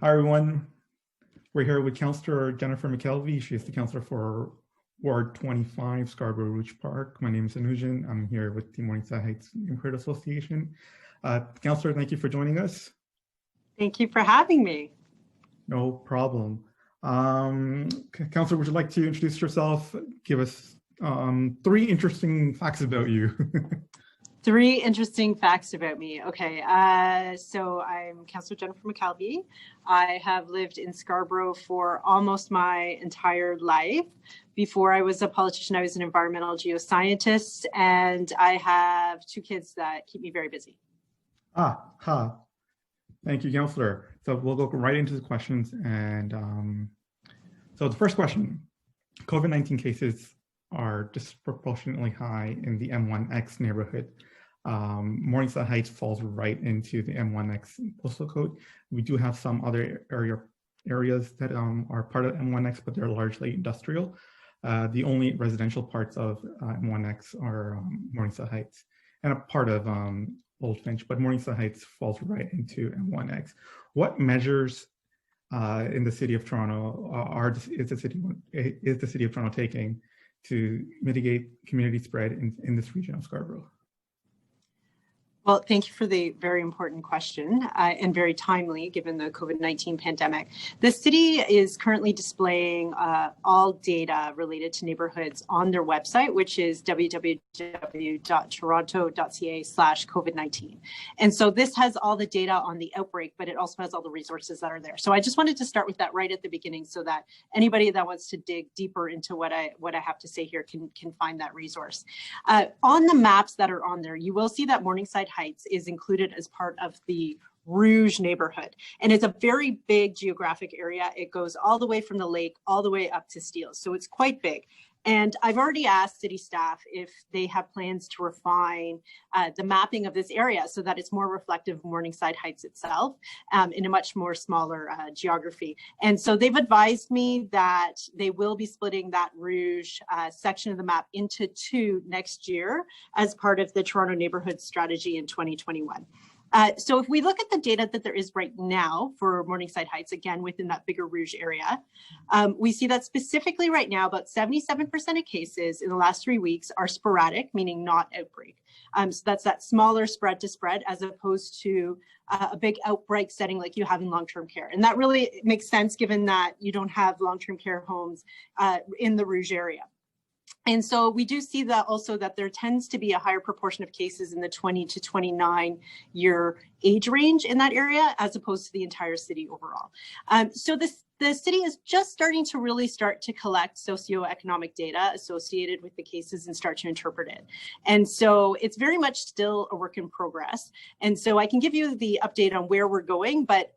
Hi everyone, we're here with Councillor Jennifer McKelvie. She is the Councillor for Ward 25, Scarborough-Rouge Park. My name is Anujan. I'm here with the Morningside Heights Neighbourhood Association. Councillor, thank you for joining us. Thank you for having me. No problem. Councillor, would you like to introduce yourself? Give us 3 interesting facts about you. 3 interesting facts about me. Okay, so I'm Councillor Jennifer McKelvie. I have lived in Scarborough for almost my entire life. Before I was a politician, I was an environmental geoscientist, and I have 2 kids that keep me very busy. Thank you, Councillor. So we'll go right into the questions. And so the first question, COVID-19 cases are disproportionately high in the M1X neighborhood. Morningside Heights falls right into the M1X postal code. We do have some other areas that are part of M1X, but they're largely industrial. The only residential parts of M1X are Morningside Heights and a part of Old Finch, but Morningside Heights falls right into M1X. What measures in the City of Toronto is the City of Toronto taking to mitigate community spread in this region of Scarborough? Well, thank you for the very important question and very timely given the COVID-19 pandemic. The city is currently displaying all data related to neighborhoods on their website, which is www.toronto.ca/COVID-19. And so this has all the data on the outbreak, but it also has all the resources that are there. So I just wanted to start with that right at the beginning so that anybody that wants to dig deeper into what I have to say here can find that resource. On the maps that are on there, you will see that Morningside Heights is included as part of the Rouge neighborhood. And it's a very big geographic area. It goes all the way from the lake, all the way up to Steeles. So it's quite big. And I've already asked city staff if they have plans to refine the mapping of this area so that it's more reflective of Morningside Heights itself in a much more smaller geography. And so they've advised me that they will be splitting that Rouge section of the map into 2 next year as part of the Toronto Neighbourhood Strategy in 2021. So if we look at the data that there is right now for Morningside Heights, again, within that bigger Rouge area, we see that specifically right now, about 77% of cases in the last 3 weeks are sporadic, meaning not outbreak. So that's that smaller spread to spread as opposed to a big outbreak setting like you have in long-term care. And that really makes sense given that you don't have long-term care homes in the Rouge area. And so we do see that also that there tends to be a higher proportion of cases in the 20 to 29 year age range in that area as opposed to the entire city overall. So the city is just starting to collect socioeconomic data associated with the cases and start to interpret it. And so it's very much still a work in progress. And so I can give you the update on where we're going, but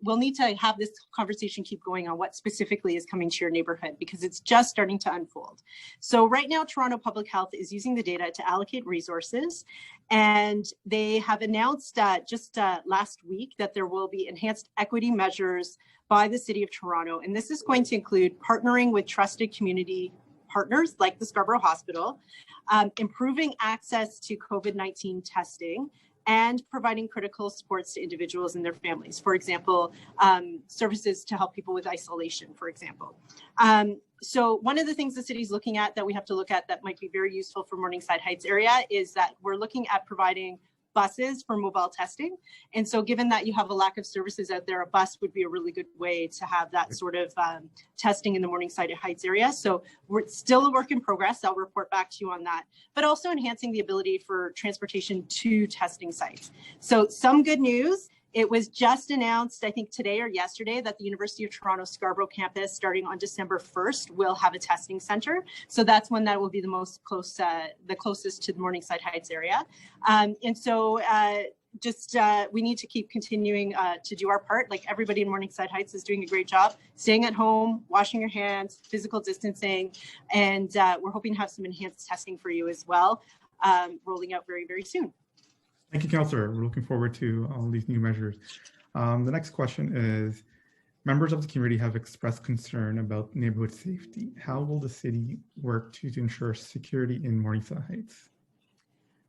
we'll need to have this conversation keep going on what specifically is coming to your neighborhood because it's just starting to unfold. So right now, Toronto Public Health is using the data to allocate resources. And they have announced just last week that there will be enhanced equity measures by the City of Toronto. And this is going to include partnering with trusted community partners like the Scarborough Hospital, improving access to COVID-19 testing, and providing critical supports to individuals and their families. For example, services to help people with isolation, for example. So one of the things the city's looking at that we have to look at that might be very useful for Morningside Heights area is that we're looking at providing buses for mobile testing. And so given that you have a lack of services out there, a bus would be a really good way to have that sort of testing in the Morningside Heights area. So we're still a work in progress. I'll report back to you on that, but also enhancing the ability for transportation to testing sites. So some good news. It was just announced, I think today or yesterday, that the University of Toronto Scarborough campus, starting on December 1st, will have a testing center. So that's one that will be the closest to the Morningside Heights area. And so we need to keep continuing to do our part. Like everybody in Morningside Heights is doing a great job, staying at home, washing your hands, physical distancing, and we're hoping to have some enhanced testing for you as well, rolling out very, very soon. Thank you, Councillor. We're looking forward to all these new measures. The next question is, members of the community have expressed concern about neighborhood safety. How will the city work to ensure security in Morningside Heights?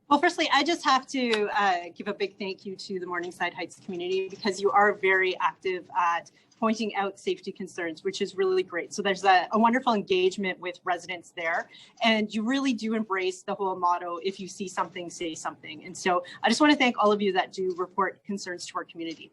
Well, firstly, I just have to give a big thank you to the Morningside Heights community, because you are very active at pointing out safety concerns, which is really great. So there's a wonderful engagement with residents there, and you really do embrace the whole motto, if you see something, say something. And so I just want to thank all of you that do report concerns to our community.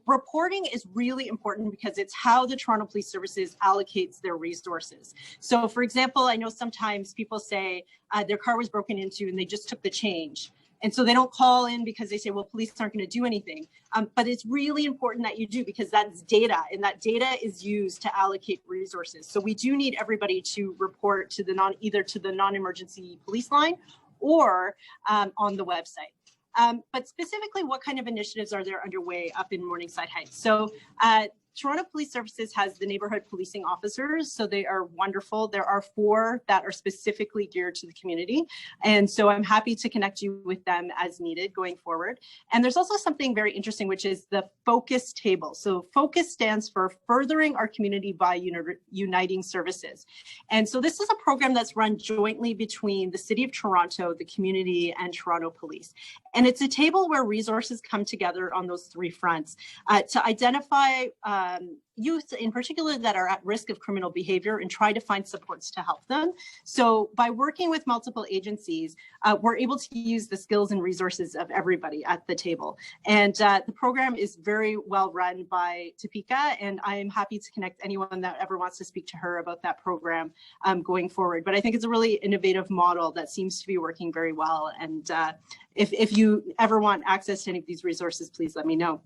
Reporting is really important because it's how the Toronto Police Services allocates their resources. So for example, I know sometimes people say their car was broken into and they just took the change. And so they don't call in because they say, well, police aren't going to do anything. But it's really important that you do, because that's data, and that data is used to allocate resources. So we do need everybody to report to the either to the non-emergency police line or on the website. But specifically, what kind of initiatives are there underway up in Morningside Heights? So Toronto Police Services has the neighborhood policing officers, so they are wonderful. There are 4 that are specifically geared to the community, and so I'm happy to connect you with them as needed going forward. And there's also something very interesting, which is the FOCUS table. So FOCUS stands for Furthering Our Community by Uniting Services. And so this is a program that's run jointly between the City of Toronto, the community, and Toronto Police. And it's a table where resources come together on those 3 fronts to identify youth in particular that are at risk of criminal behavior and try to find supports to help them. So by working with multiple agencies, we're able to use the skills and resources of everybody at the table. And the program is very well run by Topeka, and I am happy to connect anyone that ever wants to speak to her about that program going forward. But I think it's a really innovative model that seems to be working very well. And if you ever want access to any of these resources, please let me know.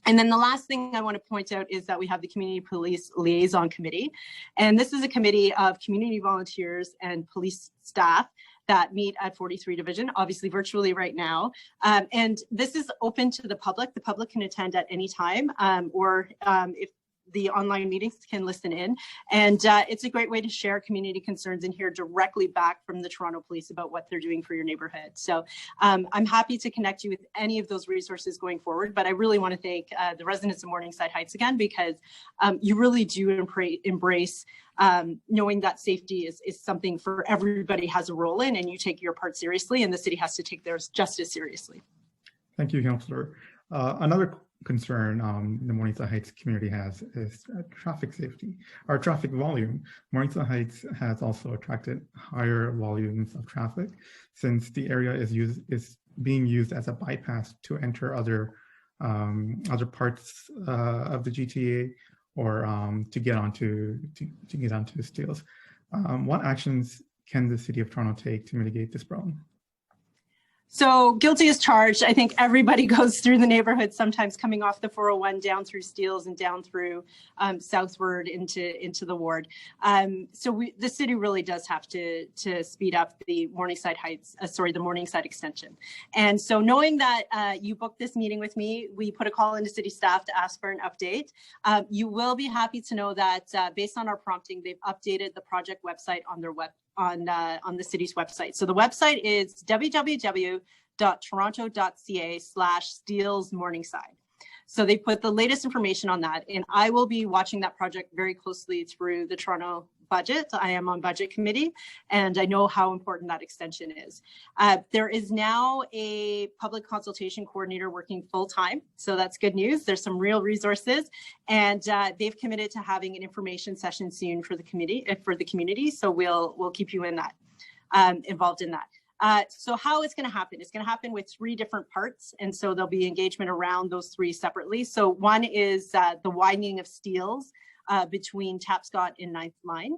And then the last thing I want to point out is that we have the Community Police Liaison Committee. And this is a committee of community volunteers and police staff that meet at 43 Division, obviously virtually right now. And this is open to the public. The public can attend at any time, or if the online meetings can listen in. And it's a great way to share community concerns and hear directly back from the Toronto Police about what they're doing for your neighborhood. So I'm happy to connect you with any of those resources going forward, but I really want to thank the residents of Morningside Heights again, because you really do embrace knowing that safety is something for everybody has a role in, and you take your part seriously, and the city has to take theirs just as seriously. Thank you, Councillor. Another concern the Morningside Heights community has is traffic safety or traffic volume. Morningside Heights has also attracted higher volumes of traffic since the area is being used as a bypass to enter other parts of the GTA or to get onto Steeles. What actions can the City of Toronto take to mitigate this problem? So guilty as charged. I think everybody goes through the neighborhood, sometimes coming off the 401 down through Steeles and down through southward into the ward. So the city really does have to speed up the Morningside Heights, the Morningside extension. And so knowing that you booked this meeting with me, we put a call into city staff to ask for an update. You will be happy to know that based on our prompting, they've updated the project website on their on the city's website. So the website is www.toronto.ca/Steeles Morningside. So they put the latest information on that, and I will be watching that project very closely through the Toronto budget. I am on budget committee, and I know how important that extension is. There is now a public consultation coordinator working full-time, so that's good news. There's some real resources, and they've committed to having an information session soon for the community. So we'll keep you in that, involved in that. So how it's going to happen? It's going to happen with 3 different parts. And so there'll be engagement around those 3 separately. So one is the widening of Steeles between Tapscott and 9th Line.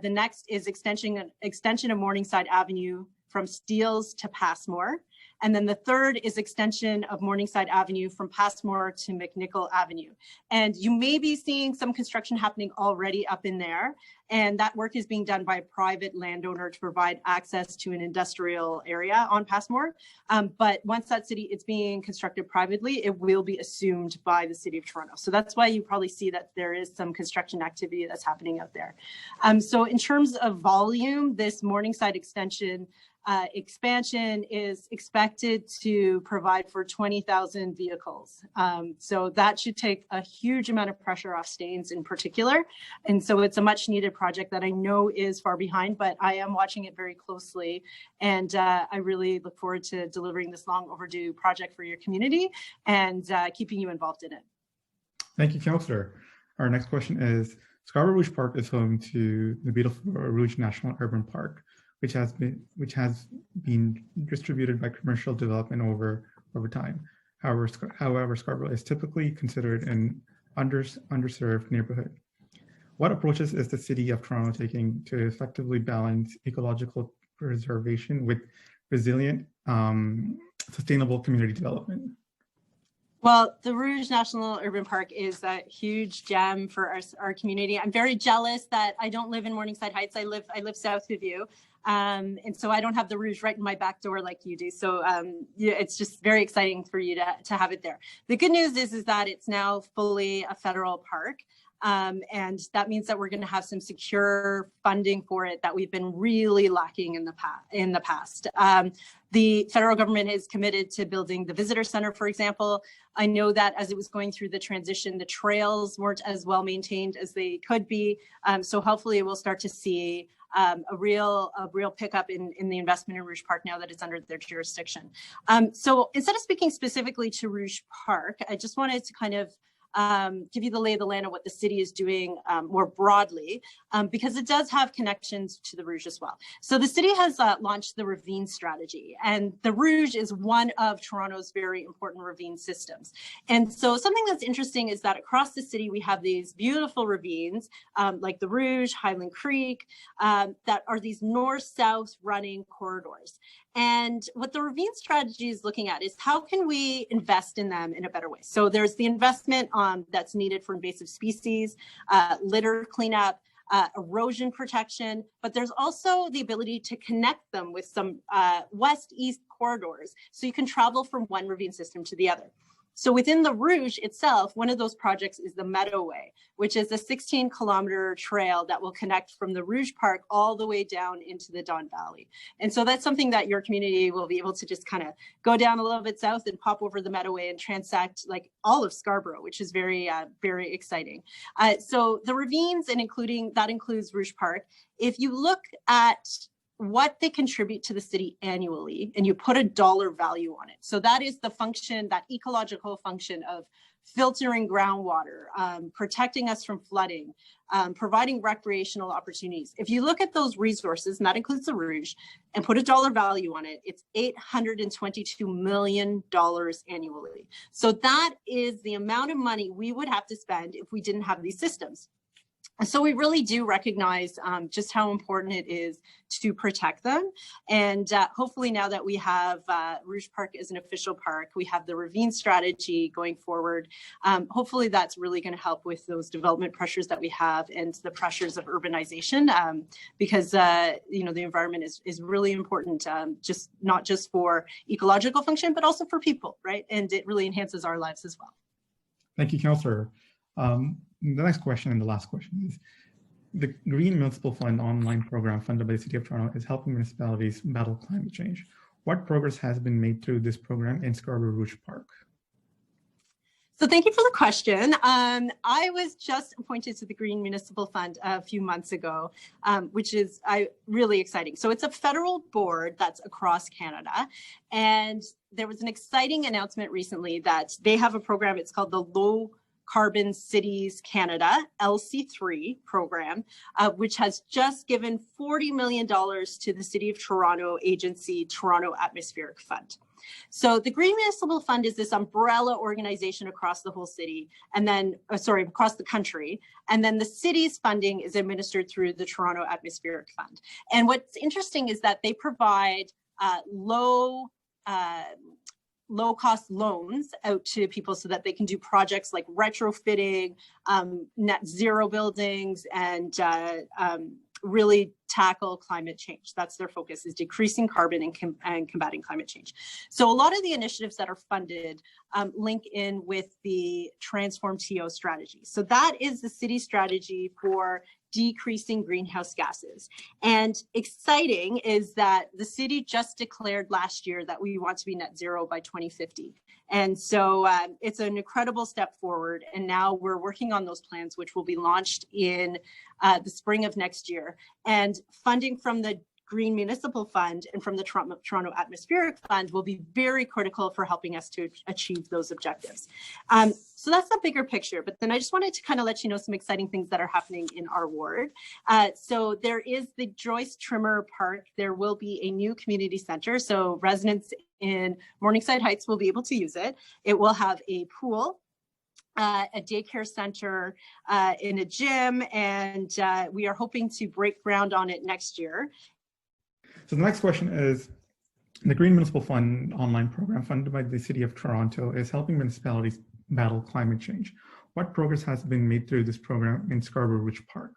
The next is extension of Morningside Avenue from Steeles to Passmore. And then the third is extension of Morningside Avenue from Passmore to McNichol Avenue. And you may be seeing some construction happening already up in there. And that work is being done by a private landowner to provide access to an industrial area on Passmore. But once it's being constructed privately, it will be assumed by the City of Toronto. So that's why you probably see that there is some construction activity that's happening out there. So in terms of volume, this Morningside extension expansion is expected to provide for 20,000 vehicles. So that should take a huge amount of pressure off Staines in particular. And so it's a much needed project that I know is far behind, but I am watching it very closely. And I really look forward to delivering this long overdue project for your community and keeping you involved in it. Thank you, Councillor. Our next question is, Scarborough-Rouge Park is home to the beautiful Rouge National Urban Park, which has been distributed by commercial development over time. However, Scarborough is typically considered an underserved neighborhood. What approaches is the City of Toronto taking to effectively balance ecological preservation with resilient, sustainable community development? Well, the Rouge National Urban Park is a huge gem for our community. I'm very jealous that I don't live in Morningside Heights. I live south of you. And so I don't have the Rouge right in my back door like you do. So yeah, it's just very exciting for you to have it there. The good news is that it's now fully a federal park. And that means that we're going to have some secure funding for it that we've been really lacking in the past. The federal government is committed to building the visitor center, for example. I know that as it was going through the transition, the trails weren't as well maintained as they could be. So hopefully we'll start to see a real pickup in the investment in Rouge Park now that it's under their jurisdiction. So instead of speaking specifically to Rouge Park, I just wanted to kind of give you the lay of the land of what the city is doing more broadly, because it does have connections to the Rouge as well. So the city has launched the ravine strategy, and the Rouge is one of Toronto's very important ravine systems. And so something that's interesting is that across the city, we have these beautiful ravines like the Rouge, Highland Creek, that are these north-south running corridors. And what the ravine strategy is looking at is how can we invest in them in a better way? So there's the investment that's needed for invasive species, litter cleanup, erosion protection, but there's also the ability to connect them with some west-east corridors so you can travel from one ravine system to the other. So within the Rouge itself, one of those projects is the Meadowway, which is a 16-kilometer trail that will connect from the Rouge Park all the way down into the Don Valley. And so that's something that your community will be able to just kind of go down a little bit south and pop over the Meadowway and transect like all of Scarborough, which is very, very exciting. So the ravines, and that includes Rouge Park. If you look at what they contribute to the city annually, and you put a dollar value on it. So that is the function, that ecological function of filtering groundwater, protecting us from flooding, providing recreational opportunities. If you look at those resources, and that includes the Rouge, and put a dollar value on it, it's $822 million annually. So that is the amount of money we would have to spend if we didn't have these systems. So we really do recognize just how important it is to protect them. And hopefully now that we have Rouge Park as an official park, we have the ravine strategy going forward. Hopefully that's really going to help with those development pressures that we have and the pressures of urbanization, because you know, the environment is really important, not just for ecological function, but also for people, right? And it really enhances our lives as well. Thank you, Councillor. The next question and the last question is, the Green Municipal Fund online program funded by the City of Toronto is helping municipalities battle climate change. What progress has been made through this program in Scarborough-Rouge Park? So thank you for the question. I was just appointed to the Green Municipal Fund a few months ago, which is really exciting. So it's a federal board that's across Canada. And there was an exciting announcement recently that they have a program. It's called the Low Carbon Cities Canada, LC3 program, which has just given $40 million to the City of Toronto agency, Toronto Atmospheric Fund. So the Green Municipal Fund is this umbrella organization across the whole city, and then, across the country. And then the city's funding is administered through the Toronto Atmospheric Fund. And what's interesting is that they provide low-cost loans out to people so that they can do projects like retrofitting, net zero buildings, and really tackle climate change. That's their focus, is decreasing carbon and combating climate change. So a lot of the initiatives that are funded link in with the Transform TO strategy. So that is the city strategy for decreasing greenhouse gases. And exciting is that the city just declared last year that we want to be net zero by 2050. And so it's an incredible step forward. And now we're working on those plans, which will be launched in the spring of next year. And funding from the Green Municipal Fund and from the Toronto Atmospheric Fund will be very critical for helping us to achieve those objectives. So that's the bigger picture, but then I just wanted to kind of let you know some exciting things that are happening in our ward. So there is the Joyce Trimmer Park. There will be a new community center, so residents in Morningside Heights will be able to use it. It will have a pool, a daycare center, in a gym, and we are hoping to break ground on it next year. So the next question is, the Green Municipal Fund online program funded by the City of Toronto is helping municipalities battle climate change. What progress has been made through this program in Scarborough-Rouge Park?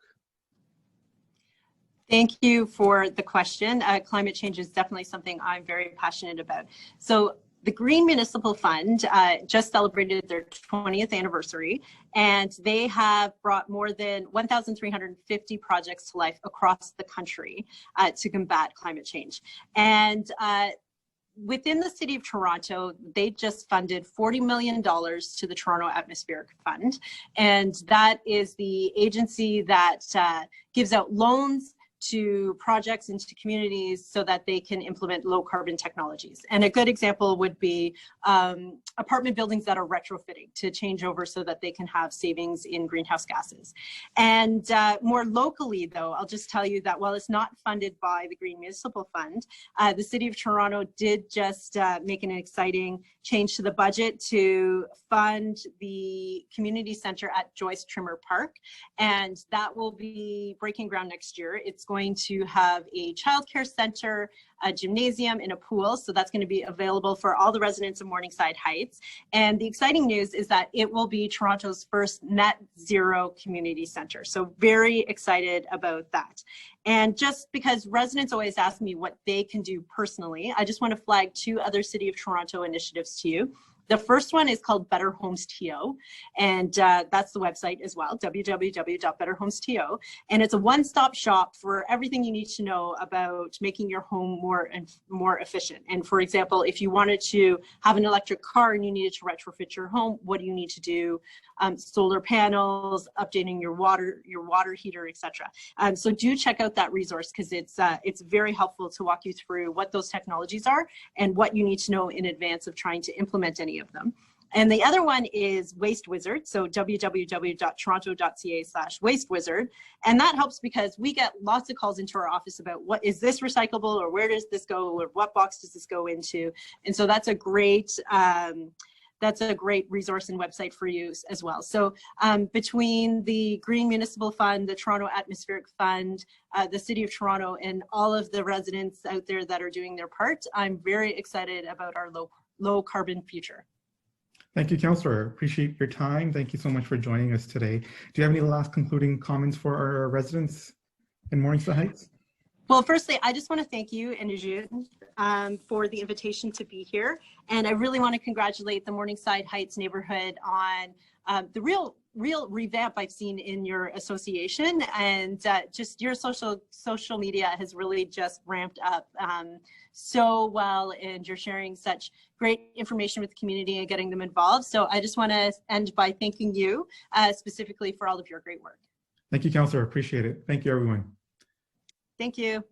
Thank you for the question. Climate change is definitely something I'm very passionate about. So the Green Municipal Fund just celebrated their 20th anniversary, and they have brought more than 1,350 projects to life across the country to combat climate change. And within the City of Toronto, they just funded $40 million to the Toronto Atmospheric Fund. And that is the agency that gives out loans to projects and to communities so that they can implement low carbon technologies. And a good example would be apartment buildings that are retrofitting to change over so that they can have savings in greenhouse gases. And more locally though, I'll just tell you that while it's not funded by the Green Municipal Fund, the City of Toronto did just make an exciting change to the budget to fund the community center at Joyce Trimmer Park. And that will be breaking ground next year. It's going to have a childcare center, a gymnasium, and a pool. So that's going to be available for all the residents of Morningside Heights. And the exciting news is that it will be Toronto's first net zero community center. So very excited about that. And just because residents always ask me what they can do personally, I just want to flag two other City of Toronto initiatives to you. The first one is called Better Homes TO, and that's the website as well, www.betterhomes.to. And it's a one-stop shop for everything you need to know about making your home more efficient. And for example, if you wanted to have an electric car and you needed to retrofit your home, what do you need to do? Solar panels, updating your water heater, etc. So do check out that resource because it's very helpful to walk you through what those technologies are and what you need to know in advance of trying to implement any of them. And the other one is Waste Wizard, so www.toronto.ca/Waste Wizard. And that helps because we get lots of calls into our office about what is this recyclable, or where does this go, or what box does this go into? And so that's a great resource and website for you as well. So between the Green Municipal Fund, the Toronto Atmospheric Fund, the City of Toronto, and all of the residents out there that are doing their part, I'm very excited about our low carbon future. Thank you, Councillor. Appreciate your time. Thank you so much for joining us today. Do you have any last concluding comments for our residents in Morningside Heights? Well, firstly, I just want to thank you and Eugene for the invitation to be here. And I really want to congratulate the Morningside Heights neighborhood on the real revamp I've seen in your association, and just your social media has really just ramped up so well, and you're sharing such great information with the community and getting them involved. So I just want to end by thanking you specifically for all of your great work. Thank you, Councillor. Appreciate it. Thank you, everyone. Thank you.